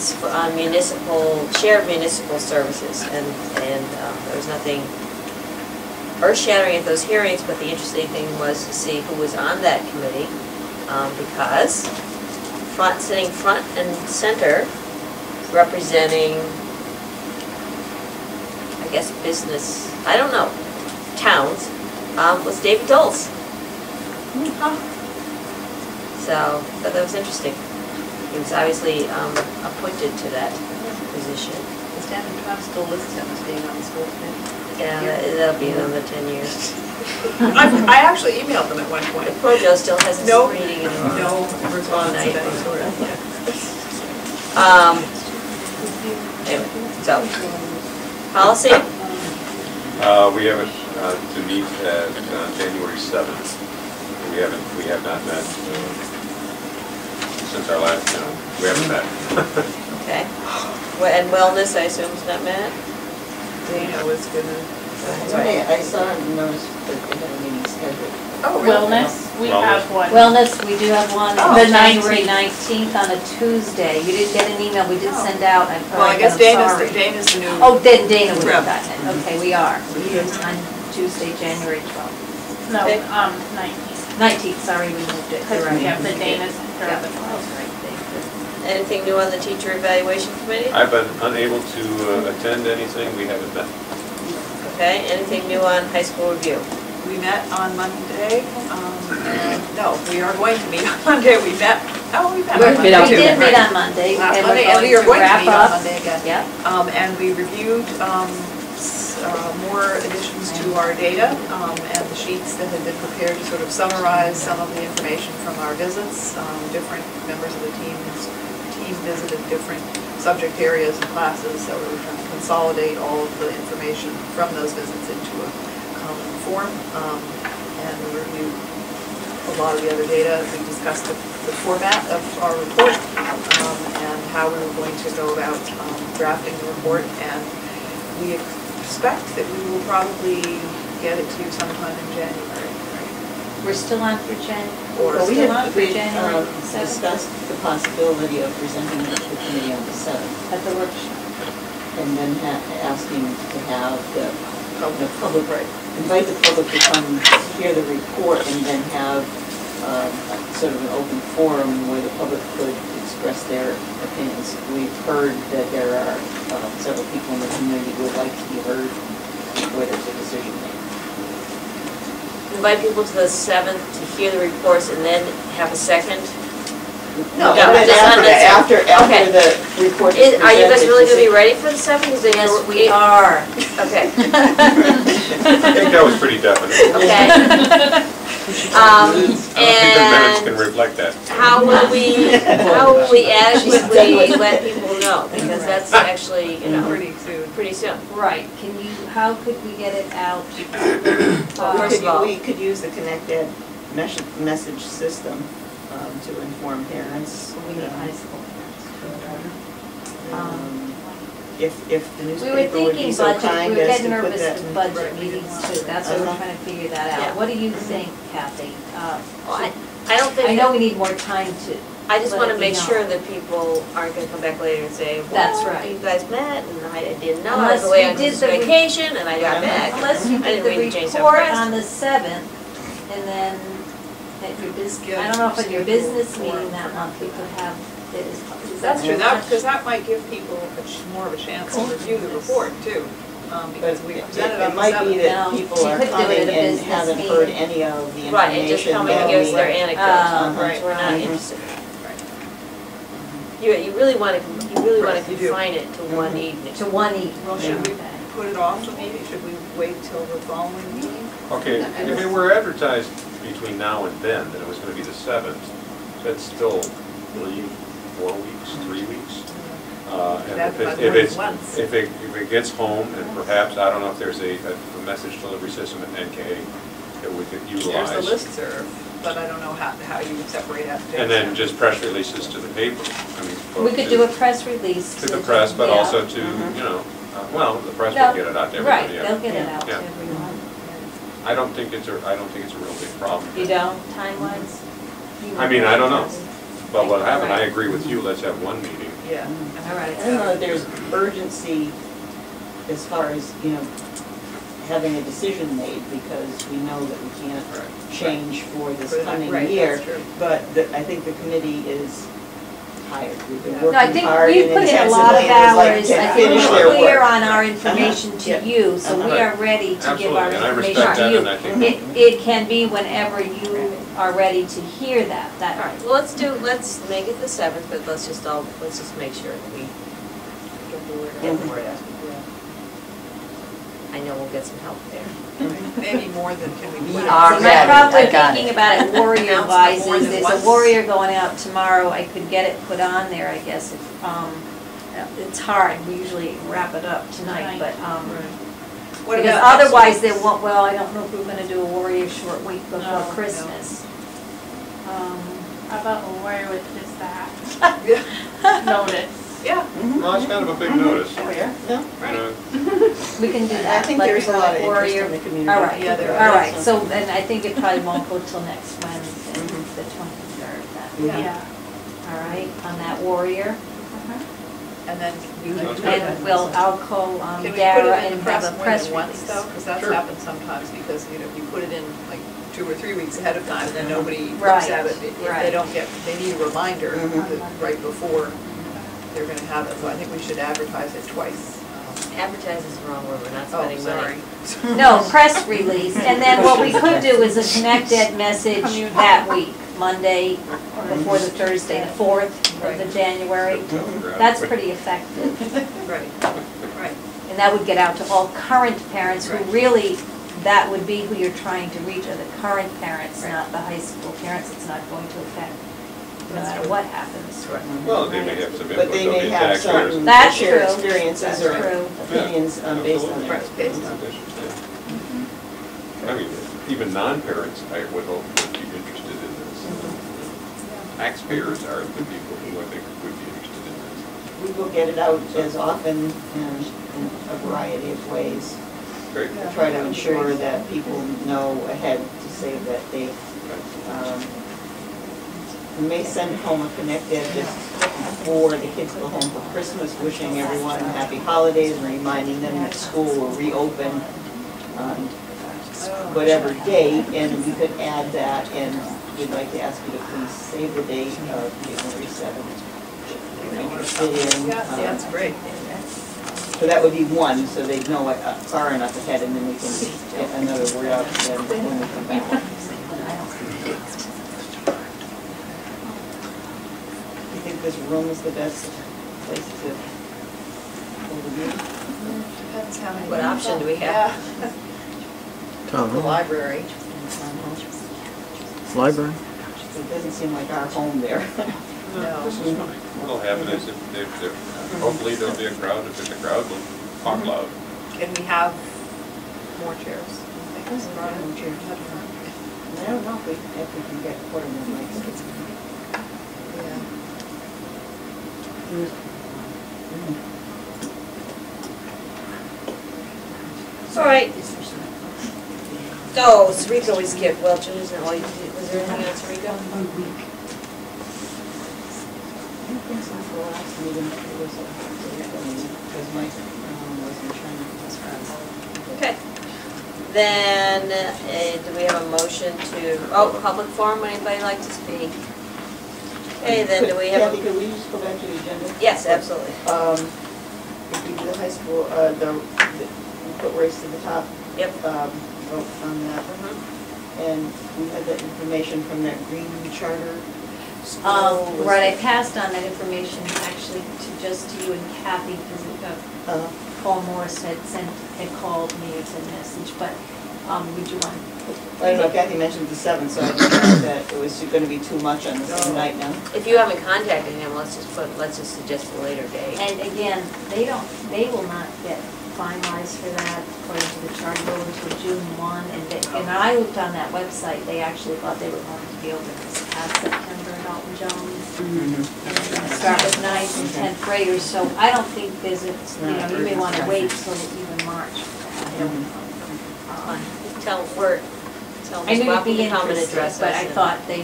it's on shared municipal services, and there was nothing earth-shattering at those hearings, but the interesting thing was to see who was on that committee, because sitting front and center, representing, I guess, business, I don't know, towns, was David Doles. So that was interesting. He was obviously appointed to that position. Is Dan and Trav still listed him as being on the school committee? Yeah, that'll be another 10 years. I actually emailed them at one point. The poor Joe still hasn't No, reading it. no response of any sort. Anyway, so policy. We have it to meet at January 7th. We have not met since our last. We haven't met. Okay. And wellness, I assume, is not met. Dana was gonna. I saw and noticed that they had a meeting scheduled. Oh, really? Wellness, we have one. Wellness, we do have one, Oh, the January 19th on a Tuesday. You didn't get an email, we did send out. Well, I guess Dana's the new. Oh, then Dana would have Rep. gotten it. Okay, we are. We are on Tuesday, January 12th. No, Okay. 19th. 19th, sorry, we moved it. You're right. Yeah, the Dana's. Yeah, that's right, thank you. Anything new on the teacher evaluation committee? I've been unable to attend anything. We haven't met. Okay. Anything new on high school review? We met on Monday. And no, we are going to meet on Monday. We met. Oh, we met on Monday. We did meet on Monday, Last and Monday, we're and we are going going to to wrap meet on up. Monday again. Yep. And we reviewed more additions to our data and the sheets that had been prepared to sort of summarize some of the information from our visits. Different members of the team visited different subject areas and classes, so we were trying to consolidate all of the information from those visits into a common form. And we reviewed a lot of the other data. We discussed the format of our report and how we were going to go about drafting the report, and we expect that we will probably get it to you sometime in January. We're still on for January. Well, we Still on had for January 7th discussed the possibility of presenting it to the committee on the 7th, at the workshop. and then asking to have the public, Right. invite the public to come hear the report, and then have sort of an open forum where the public could express their opinions. We've heard that there are several people in the community who would like to be heard before there's a decision made. Invite people to the 7th to hear the reports and then have a second? No, just after Okay. the report is presented. Are you guys really going to be ready for the 7th? Yes, we are. Okay. I think that was pretty definite. Okay. I don't think the minutes can reflect that. How will we adequately let people know? Because that's actually, pretty soon. Right, how could we get it out? Well, first of all, We could use the connected message system to inform parents. We need high school. If the We were newspaper would be thinking so budget, we kind were as getting to put nervous that with in. budget meetings too, that's why we're trying to figure that Yeah. out. What do you think, Kathy? I don't think. I know we need more time to. I just want to let it make be known. sure that people aren't going to come back later and say, That's well, right. you guys met and I didn't know. I Unless was away we on did the vacation and I got back. Unless you I did didn't mean to the change that report phrase. on the 7th, and then at your business, I don't know if at your business meeting that month we could have it as. That's true, because that might give people more of a chance to review the report too. Because we presented on It the might be 7th. that No, people you are could do it coming at a and business haven't meeting. heard any of the information. Right, and just coming and that give us we- their anecdotes, Right. we're not Mhm. interested. Right. You really want to Right, you do. confine it to one evening. To one evening. Well, should we Okay. put it off the meeting? Should we wait till the following meeting? Okay, if it were advertised between now and then that it was going to be the 7th, that's still 3-4 weeks, 3 weeks. And if it gets home, and perhaps, I don't know if there's a message delivery system at NK that we could utilize. There's the listserv, but I don't know how you would separate out. And then just press releases to the paper. I mean, We could do a press release. to the press, but yeah. also to, well, the press will get it out to Right, everybody. they'll get it out to Yeah. everyone. I don't think it's a real big problem. You don't, time-wise? I mean, I don't know. But what happened, I agree with you, let's have one meeting. Yeah. All right. I don't know if there's urgency as far as, having a decision made, because we know that we can't change for this coming year. That's true. But I think the committee is tired. We've been No, No, I working think hard we and put in a lot of intensively, and would like hours, to I think finish we're their clear work. on our information Yeah. to you, so we are ready to give our Absolutely, and I information respect to that, you. and I think. It can be whenever you are ready to hear that, All right, well, let's make it the 7th, but let's just make sure that we get the word out. I know we'll get some help there. Maybe more than can we. We put are in. My ready. problem with I got thinking it. about it warrior-wise More is than there's once. a warrior going out tomorrow, I could get it put on there, I guess, if, it's hard, we usually wrap it up tonight, but, What because about next otherwise week? they won't, well, I don't know if we're gonna do a warrior short week before No, no. Christmas. How about a warrior with just that Yeah. notice? Yeah. Well, it's kind of a big notice. Oh, yeah? No? You know, We can do that. I think like there's a lot of interest warrior. in the community. All right, Yeah, there all is. right, so then I think it probably won't go till next Wednesday, the 23rd, then. Yeah. All right, on that warrior. And then you Sounds can. good. And I'll call Can we put Dara it in and the press have a more press than once release. though? Because that's Sure. happened sometimes, because, you put it in like 2 or 3 weeks ahead of time, and then nobody looks Right, at it. If right. they don't get, they need a reminder Mhm. right before they're gonna have it. So I think we should advertise it twice. Advertise is the wrong word, we're not Oh, spending money. sorry. No, press release, and then what we could do is a connected message that week, Monday, before the Thursday, the 4th of the January. That's pretty effective. Right, right. And that would get out to all current parents who Right. really, that would be who you're trying to reach, are the current parents, not the high school parents. It's not going to affect, no That's matter true. what happens. well, they may have some input, But they they'll may be have taxpayers. some That's shared true. experiences That's or true. opinions based on Absolutely. their Right, based on- I mean, even non-parents, I would hope, would be interested in this. Taxpayers are the people who I think would be interested in this. We will get it out as often and in a variety of ways. Great. Yeah. Try to ensure that people know ahead to say that they, we may send home a connected just before the kids go home for Christmas, wishing everyone happy holidays, and reminding them that school will reopen on whatever date, and we could add that, and we'd like to ask you to please save the date of January 7th. Fit in, Yeah, that's great. so that would be one, so they'd know it far enough ahead, and then we can get another word out to them when we come back. You think this room is the best place to hold a meeting? Depends how many. What option do we have? Yeah. The library. Library? It doesn't seem like our home there. No. This is fine. What'll happen is hopefully there'll be a crowd. If there's a crowd, we'll talk loud. Can we have more chairs? Thanks, Brian. I don't know if we can get quarter of the mics. Yeah. All right. Oh, Sarika we skipped, well, Julie's not, was there anything else, Sarika? I don't think so for the last meeting, it was because Mike wasn't trying to his friends. Okay. Then, do we have a motion to, public forum, would anybody like to speak? Okay, then do we have Kathy, a, could we just go back to the agenda? yes, absolutely. If we do the high school, we put race to the top. Yep. Vote on that. And we had that information from that green charter school. Right, I passed on that information actually just to you and Kathy, because Paul Morris had called me as a message, but would you want? I don't know, Kathy mentioned the 7th, so I didn't know that it was going to be too much on the same night now. If you haven't contacted him, let's just suggest a later date. And again, they will not get finalized for that according to the charter bill until June 1. And I looked on that website, they actually thought they were going to be open this past September in Alton Jones. And start with 9th and 10th graders, so I don't think there's a, you may want to wait till even March for that. Tell him I knew you'd welcome be to come and interested, address us. but I and- thought they